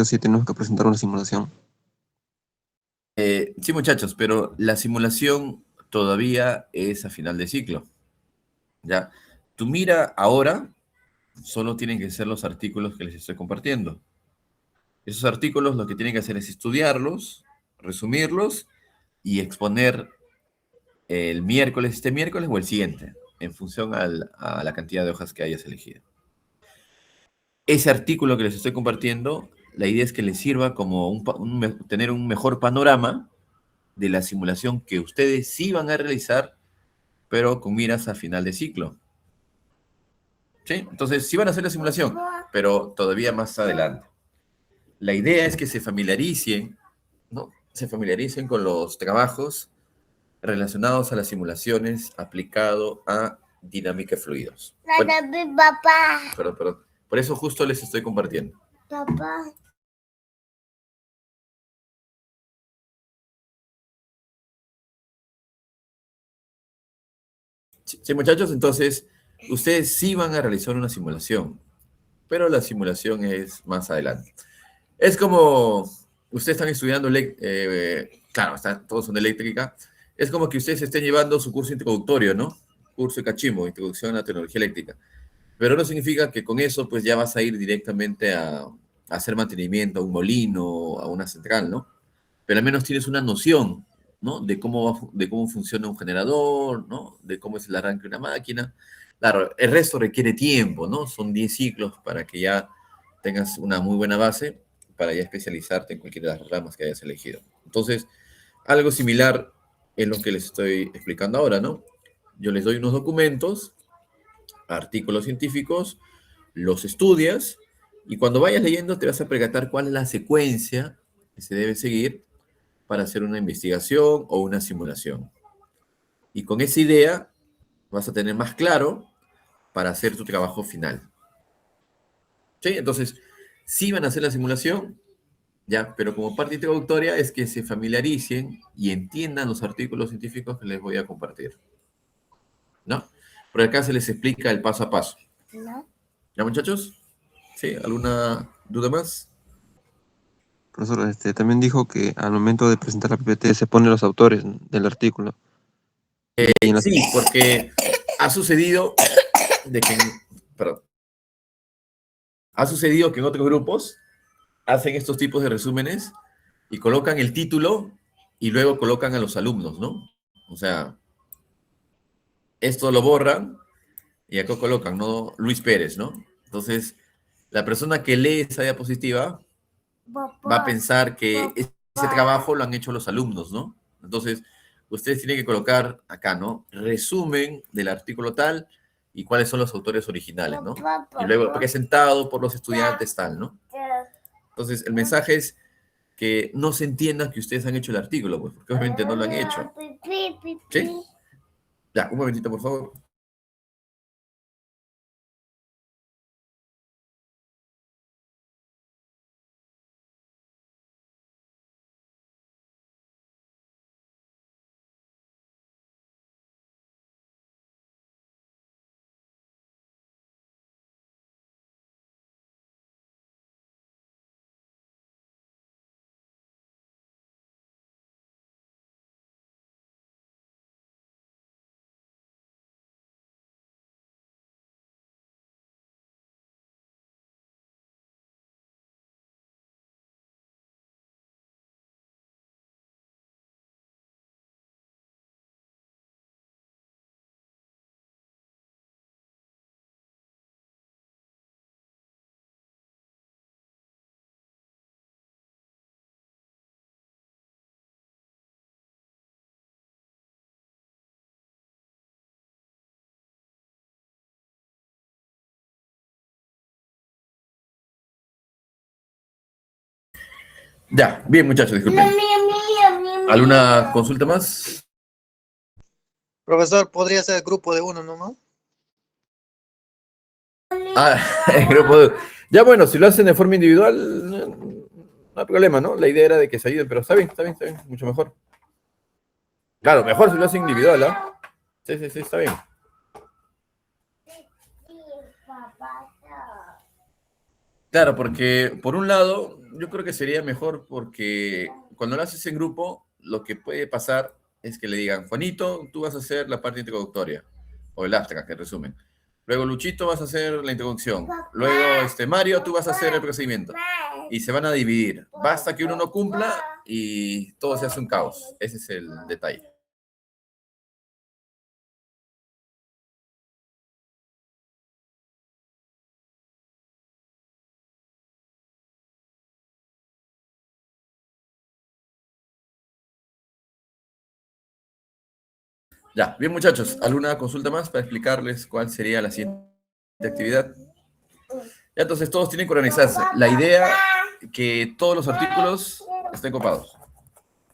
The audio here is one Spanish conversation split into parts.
sí tenemos que presentar una simulación. Sí, muchachos, pero la simulación todavía es a final de ciclo, ¿ya? Tu mira ahora solo tienen que ser los artículos que les estoy compartiendo. Esos artículos lo que tienen que hacer es estudiarlos, resumirlos y exponer el miércoles, este miércoles o el siguiente, en función a la cantidad de hojas que hayas elegido. Ese artículo que les estoy compartiendo, la idea es que les sirva como tener un mejor panorama de la simulación que ustedes sí van a realizar, pero con miras a final de ciclo. ¿Sí? Entonces, sí van a hacer la simulación, pero todavía más adelante. La idea es que se familiaricen, ¿no? Se familiaricen con los trabajos relacionados a las simulaciones aplicado a dinámica de fluidos. Bueno, papá. Perdón. Por eso justo les estoy compartiendo. Papá. Sí, muchachos, entonces ustedes sí van a realizar una simulación, pero la simulación es más adelante. Es como ustedes están estudiando, claro, todos son de eléctrica, es como que ustedes estén llevando su curso introductorio, ¿no? Curso de cachimbo, Introducción a la Tecnología Eléctrica. Pero no significa que con eso pues ya vas a ir directamente a hacer mantenimiento a un molino, a una central, ¿no? Pero al menos tienes una noción, ¿no? De cómo funciona un generador, ¿no? De cómo es el arranque de una máquina. Claro, el resto requiere tiempo, ¿no? Son 10 ciclos para que ya tengas una muy buena base para ya especializarte en cualquiera de las ramas que hayas elegido. Entonces, algo similar es lo que les estoy explicando ahora, ¿no? Yo les doy unos documentos, artículos científicos, los estudias y cuando vayas leyendo te vas a percatar cuál es la secuencia que se debe seguir para hacer una investigación o una simulación. Y con esa idea vas a tener más claro para hacer tu trabajo final. ¿Sí? Entonces, sí van a hacer la simulación, ya, pero como parte introductoria es que se familiaricen y entiendan los artículos científicos que les voy a compartir. ¿No? Por acá se les explica el paso a paso. ¿No? ¿Ya, muchachos? ¿Sí? ¿Alguna duda más? Profesor, también dijo que al momento de presentar la PPT se ponen los autores del artículo. Y en la... Sí, porque ha sucedido de que, perdón, ha sucedido que en otros grupos hacen estos tipos de resúmenes y colocan el título y luego colocan a los alumnos, ¿no? O sea, esto lo borran y acá colocan, ¿no? Luis Pérez, ¿no? Entonces, la persona que lee esa diapositiva va a pensar que ese trabajo lo han hecho los alumnos, ¿no? Entonces, ustedes tienen que colocar acá, ¿no? Resumen del artículo tal y cuáles son los autores originales, ¿no? Y luego presentado por los estudiantes tal, ¿no? Entonces, el mensaje es que no se entienda que ustedes han hecho el artículo, pues, porque obviamente no lo han hecho. ¿Sí? Ya, un momentito, por favor. Ya, bien, muchachos, disculpen. ¿Alguna consulta más? Profesor, podría ser el grupo de uno, ¿no? Ah, el grupo de... Ya bueno, si lo hacen de forma individual, no hay problema, ¿no? La idea era de que se ayuden, pero está bien, mucho mejor. Claro, mejor si lo hacen individual, ¿ah? Sí, está bien. Claro, porque por un lado, yo creo que sería mejor porque cuando lo haces en grupo, lo que puede pasar es que le digan, Juanito, tú vas a hacer la parte introductoria, o el abstract, en resumen. Luego, Luchito, vas a hacer la introducción. Luego, Mario, tú vas a hacer el procedimiento. Y se van a dividir. Basta que uno no cumpla y todo se hace un caos. Ese es el detalle. Ya, bien muchachos, ¿alguna consulta más para explicarles cuál sería la siguiente actividad? Ya, entonces todos tienen que organizarse. La idea es que todos los artículos estén copados.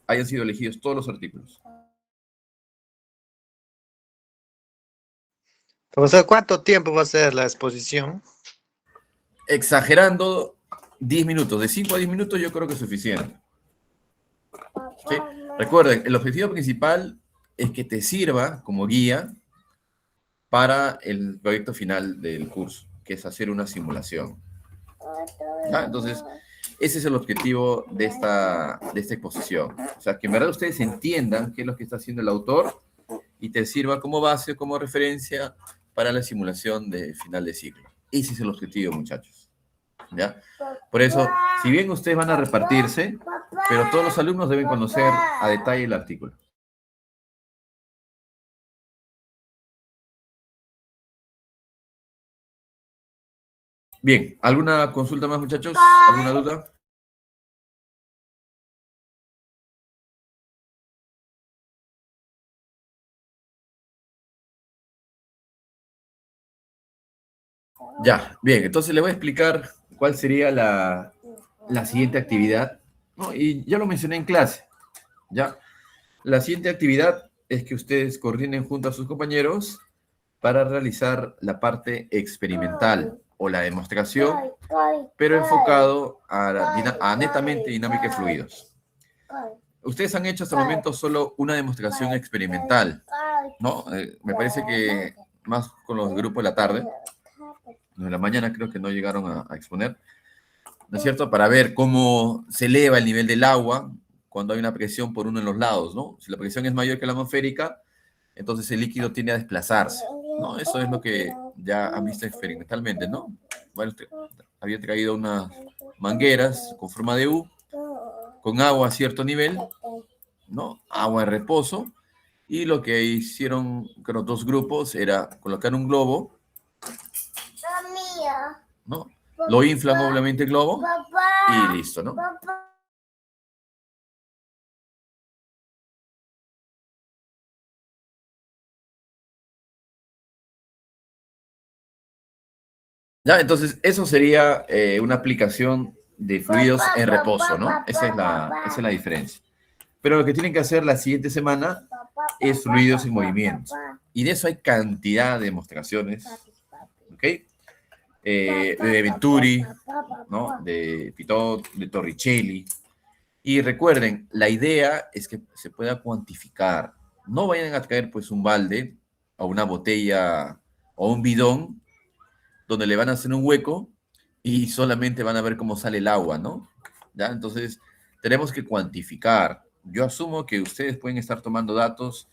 Hayan sido elegidos todos los artículos. Profesor, ¿cuánto tiempo va a ser la exposición? Exagerando, 10 minutos. De 5 a 10 minutos yo creo que es suficiente. ¿Sí? Recuerden, el objetivo principal es que te sirva como guía para el proyecto final del curso, que es hacer una simulación. ¿Ya? Entonces, ese es el objetivo de esta exposición. O sea, que en verdad ustedes entiendan qué es lo que está haciendo el autor y te sirva como base, como referencia para la simulación de final de ciclo. Ese es el objetivo, muchachos. ¿Ya? Por eso, si bien ustedes van a repartirse, pero todos los alumnos deben conocer a detalle el artículo. Bien, ¿alguna consulta más, muchachos? ¿Alguna duda? Ya, bien, entonces le voy a explicar cuál sería la siguiente actividad, ¿no? Y ya lo mencioné en clase, ¿ya? La siguiente actividad es que ustedes coordinen junto a sus compañeros para realizar la parte experimental o la demostración, pero enfocado a netamente dinámica y fluidos. Ustedes han hecho hasta el momento solo una demostración experimental, ¿no? Me parece que más con los grupos de la tarde, de la mañana creo que no llegaron a exponer, ¿no es cierto? Para ver cómo se eleva el nivel del agua cuando hay una presión por uno en los lados, ¿no? Si la presión es mayor que la atmosférica, entonces el líquido tiende a desplazarse, ¿no? Eso es lo que ya han visto experimentalmente, ¿no? Bueno, había traído unas mangueras con forma de U, con agua a cierto nivel, ¿no? Agua en reposo, y lo que hicieron, creo, dos grupos era colocar un globo, ¿no? Lo inflan obviamente el globo y listo, ¿no? Ya, entonces eso sería una aplicación de fluidos en reposo, ¿no? Esa es la diferencia. Pero lo que tienen que hacer la siguiente semana es fluidos en movimiento. Y de eso hay cantidad de demostraciones, ¿ok? De Venturi, ¿no? De Pitot, de Torricelli. Y recuerden, la idea es que se pueda cuantificar. No vayan a traer pues un balde o una botella o un bidón donde le van a hacer un hueco y solamente van a ver cómo sale el agua, ¿no? ¿Ya? Entonces, tenemos que cuantificar. Yo asumo que ustedes pueden estar tomando datos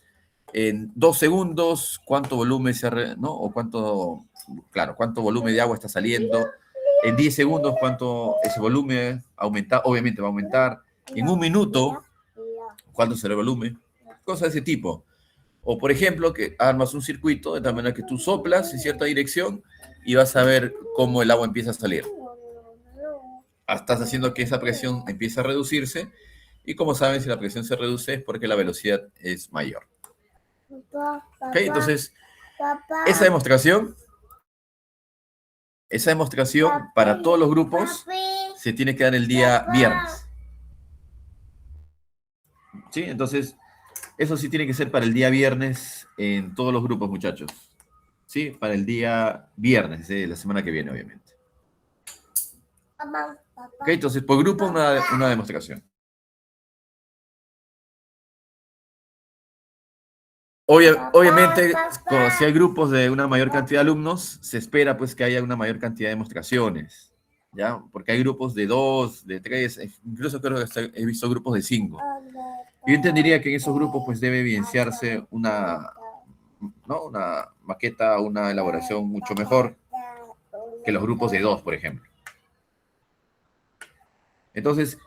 en 2 segundos, cuánto volumen ¿no? O cuánto, claro, cuánto volumen de agua está saliendo. En 10 segundos, cuánto ese volumen aumenta, obviamente va a aumentar. En 1 minuto, cuánto será el volumen. Cosas de ese tipo. O, por ejemplo, que armas un circuito de tal manera que tú soplas en cierta dirección y vas a ver cómo el agua empieza a salir. Estás haciendo que esa presión empiece a reducirse y como saben, si la presión se reduce es porque la velocidad es mayor. ¿Ok? Entonces, esa demostración para todos los grupos se tiene que dar el día viernes. ¿Sí? Entonces, eso sí tiene que ser para el día viernes en todos los grupos, muchachos. ¿Sí? Para el día viernes de la semana que viene, obviamente. ¿Ok? Entonces, por grupo, una demostración. Obviamente, si hay grupos de una mayor cantidad de alumnos, se espera pues que haya una mayor cantidad de demostraciones, ¿ya? Porque hay grupos de 2, de 3, incluso creo que hasta he visto grupos de 5. Yo entendería que en esos grupos pues debe evidenciarse una, ¿no? Una maqueta, una elaboración mucho mejor que los grupos de 2, por ejemplo. Entonces,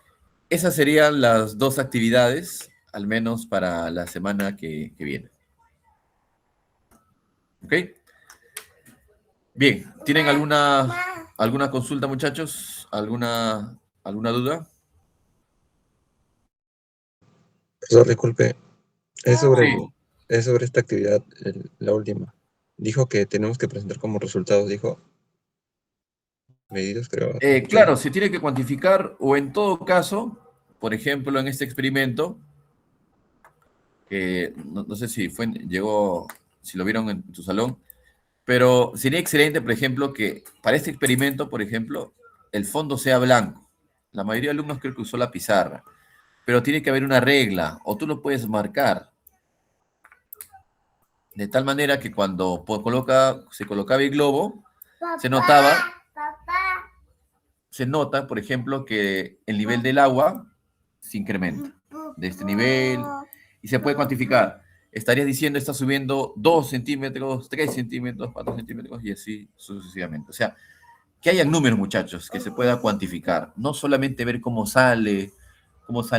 esas serían las 2 actividades, al menos para la semana que viene. ¿Ok? Bien, ¿tienen alguna consulta, muchachos? ¿Alguna duda? Profesor, disculpe, es sobre, Sí. es sobre esta actividad, la última. Dijo que tenemos que presentar como resultados, dijo, medidos, creo. Claro, se tiene que cuantificar o en todo caso, por ejemplo, en este experimento, que no sé si si lo vieron en tu salón, pero sería excelente, por ejemplo, que para este experimento, por ejemplo, el fondo sea blanco. La mayoría de alumnos creo que usó la pizarra, pero tiene que haber una regla, o tú lo puedes marcar, de tal manera que cuando se colocaba el globo, se nota, por ejemplo, que el nivel del agua se incrementa de este nivel y se puede cuantificar. Estarías diciendo, está subiendo 2 centímetros, 3 centímetros, 4 centímetros y así sucesivamente. O sea, que haya números, muchachos, que se pueda cuantificar. No solamente ver cómo sale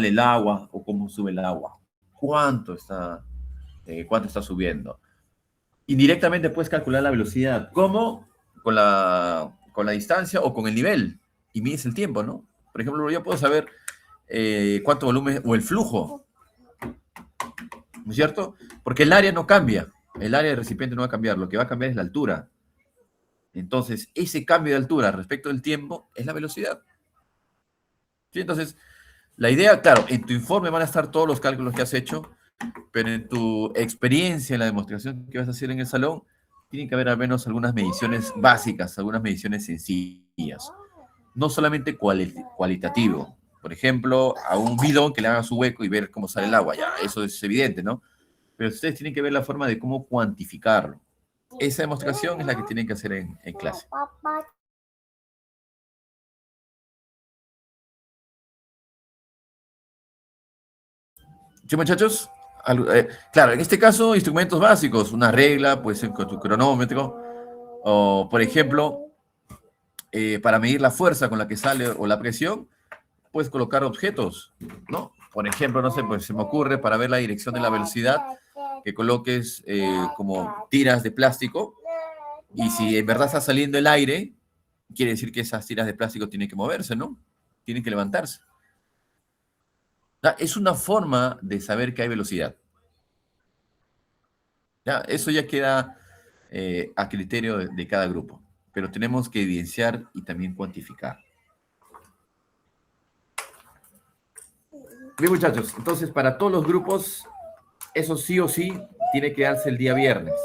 el agua o cómo sube el agua. Cuánto está subiendo. Indirectamente puedes calcular la velocidad. ¿Cómo? Con la distancia o con el nivel. Y mides el tiempo, ¿no? Por ejemplo, yo puedo saber cuánto volumen o el flujo. ¿No es cierto? Porque el área no cambia. El área del recipiente no va a cambiar. Lo que va a cambiar es la altura. Entonces, ese cambio de altura respecto del tiempo es la velocidad. ¿Sí? Entonces, la idea, claro, en tu informe van a estar todos los cálculos que has hecho, pero en tu experiencia, en la demostración que vas a hacer en el salón, tienen que haber al menos algunas mediciones básicas, algunas mediciones sencillas. No solamente cualitativo. Por ejemplo, a un bidón que le haga su hueco y ver cómo sale el agua. Ya, eso es evidente, ¿no? Pero ustedes tienen que ver la forma de cómo cuantificarlo. Esa demostración es la que tienen que hacer en clase. ¿Sí, muchachos? Claro, en este caso, instrumentos básicos, una regla, puede ser con tu cronómetro, o por ejemplo, para medir la fuerza con la que sale o la presión, puedes colocar objetos, ¿no? Por ejemplo, no sé, pues se me ocurre para ver la dirección de la velocidad, que coloques como tiras de plástico, y si en verdad está saliendo el aire, quiere decir que esas tiras de plástico tienen que moverse, ¿no? Tienen que levantarse. Es una forma de saber que hay velocidad. ¿Ya? Eso ya queda a criterio de cada grupo, pero tenemos que evidenciar y también cuantificar. Bien, muchachos, entonces para todos los grupos, eso sí o sí tiene que darse el día viernes,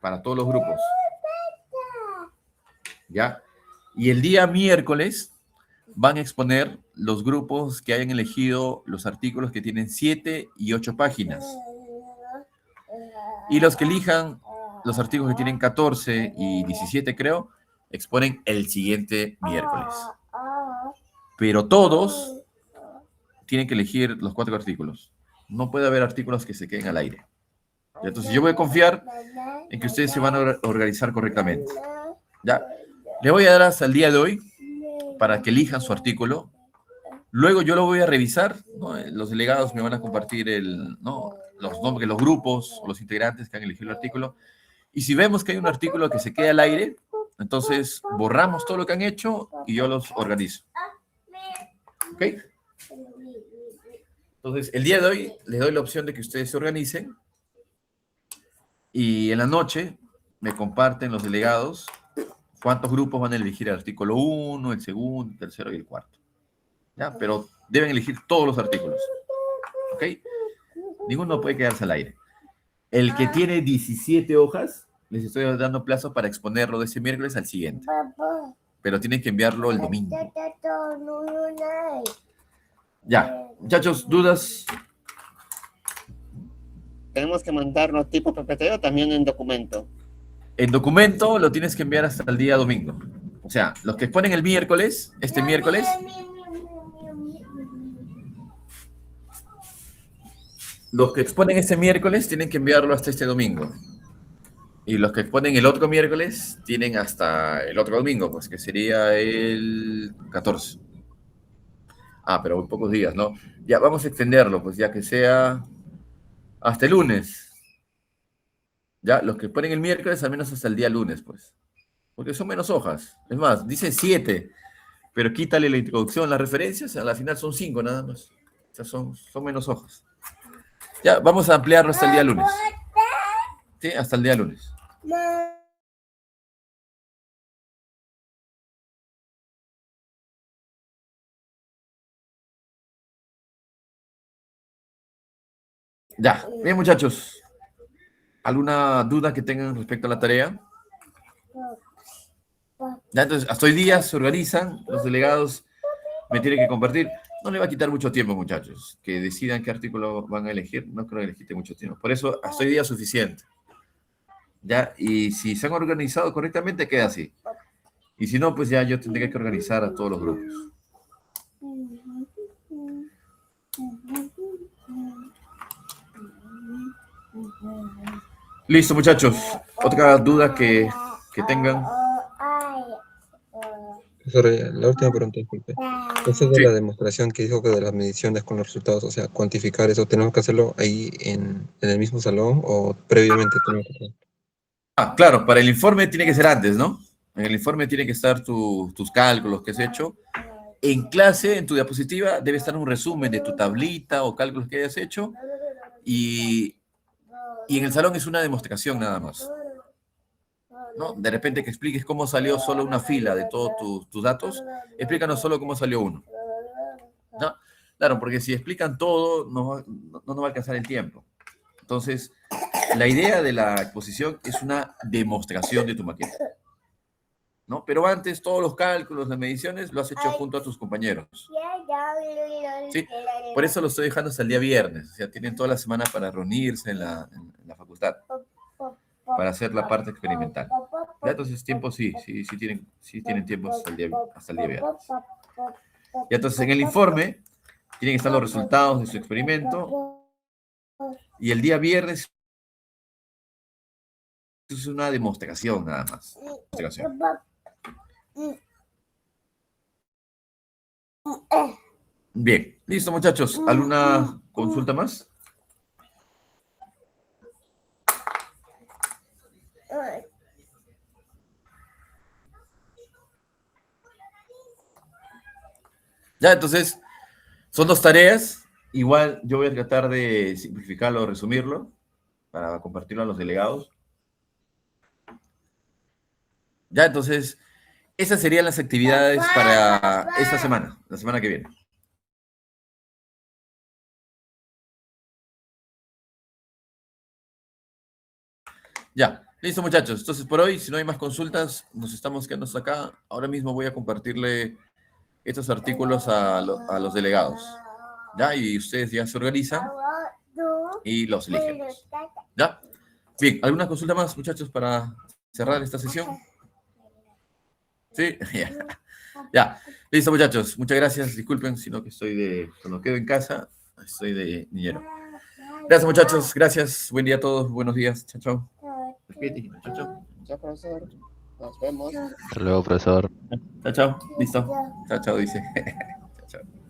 para todos los grupos. ¿Ya? Y el día miércoles van a exponer los grupos que hayan elegido los artículos que tienen 7 y 8 páginas. Y los que elijan los artículos que tienen 14 y 17, creo, exponen el siguiente miércoles. Pero todos tienen que elegir los 4 artículos. No puede haber artículos que se queden al aire. Entonces yo voy a confiar en que ustedes se van a organizar correctamente. ¿Ya? Le voy a dar hasta el día de hoy para que elijan su artículo. Luego yo lo voy a revisar, ¿no? Los delegados me van a compartir los nombres, los grupos o los integrantes que han elegido el artículo. Y si vemos que hay un artículo que se queda al aire, entonces borramos todo lo que han hecho y yo los organizo. ¿Ok? Entonces, el día de hoy les doy la opción de que ustedes se organicen y en la noche me comparten los delegados cuántos grupos van a elegir el artículo 1, el segundo, el tercero y el cuarto. ¿Ya? Pero deben elegir todos los artículos. ¿Ok? Ninguno puede quedarse al aire. El que tiene 17 hojas, les estoy dando plazo para exponerlo de ese miércoles al siguiente. Pero tienen que enviarlo el domingo. Ya, muchachos, ¿dudas? Tenemos que mandarlo tipo PPT o también en documento. En documento lo tienes que enviar hasta el día domingo. O sea, los que exponen el miércoles, este miércoles, los que exponen este miércoles tienen que enviarlo hasta este domingo. Y los que exponen el otro miércoles tienen hasta el otro domingo, pues que sería el 14. Ah, pero muy pocos días, ¿no? Ya, vamos a extenderlo, pues ya que sea hasta el lunes. Ya, los que ponen el miércoles al menos hasta el día lunes, pues. Porque son menos hojas. Es más, dice 7, pero quítale la introducción, las referencias, a la final son 5 nada más. O sea, son menos hojas. Ya, vamos a ampliarlo hasta el día lunes. Sí, hasta el día lunes. Ya, bien muchachos. ¿Alguna duda que tengan respecto a la tarea? Ya, entonces, hasta hoy día se organizan, los delegados me tienen que compartir. No le va a quitar mucho tiempo, muchachos, que decidan qué artículo van a elegir. No creo que les quite mucho tiempo. Por eso, hasta hoy día es suficiente. Ya, y si se han organizado correctamente, queda así. Y si no, pues ya yo tendría que organizar a todos los grupos. Listo, muchachos. Otra duda que tengan. Profesor, la última pregunta, disculpe. Eso de Sí. la demostración que dijo que de las mediciones con los resultados, o sea, cuantificar eso, ¿tenemos que hacerlo ahí en el mismo salón o previamente tenemos que hacerlo? Ah, claro, para el informe tiene que ser antes, ¿no? En el informe tiene que estar tus cálculos que has hecho. En clase, en tu diapositiva, debe estar un resumen de tu tablita o cálculos que hayas hecho. Y en el salón es una demostración nada más, ¿no? De repente que expliques cómo salió solo una fila de todos tus datos, explícanos solo cómo salió uno, ¿no? Claro, porque si explican todo, no nos va a alcanzar el tiempo. Entonces, la idea de la exposición es una demostración de tu maqueta, ¿no? Pero antes, todos los cálculos, las mediciones, lo has hecho junto a tus compañeros. ¿Sí? Por eso lo estoy dejando hasta el día viernes. O sea, tienen toda la semana para reunirse en la facultad, para hacer la parte experimental. ¿Ya? Entonces, tiempo sí tienen tiempo hasta el día viernes. Y entonces, en el informe, tienen que estar los resultados de su experimento. Y el día viernes es una demostración nada más. Demostración. Bien, listo muchachos. ¿Alguna consulta más? Ya, entonces, son 2 tareas. Igual yo voy a tratar de simplificarlo o resumirlo para compartirlo a los delegados. Ya, entonces, esas serían las actividades para esta semana, la semana que viene. Ya, listo muchachos. Entonces, por hoy, si no hay más consultas, nos estamos quedando hasta acá. Ahora mismo voy a compartirle estos artículos a los delegados. ¿Ya? Y ustedes ya se organizan y los eligen. ¿Ya? Bien, ¿alguna consulta más, muchachos, para cerrar esta sesión? ¿Sí? Ya. Listo, muchachos. Muchas gracias. Disculpen, sino que cuando quedo en casa, estoy de niñero. Gracias, muchachos. Gracias. Buen día a todos. Buenos días. Chao, chao. Chao, chao. Ya, profesor. Nos vemos. Hasta luego, profesor. Chao, chao. Listo. Chao, chao, dice. Chao, chao.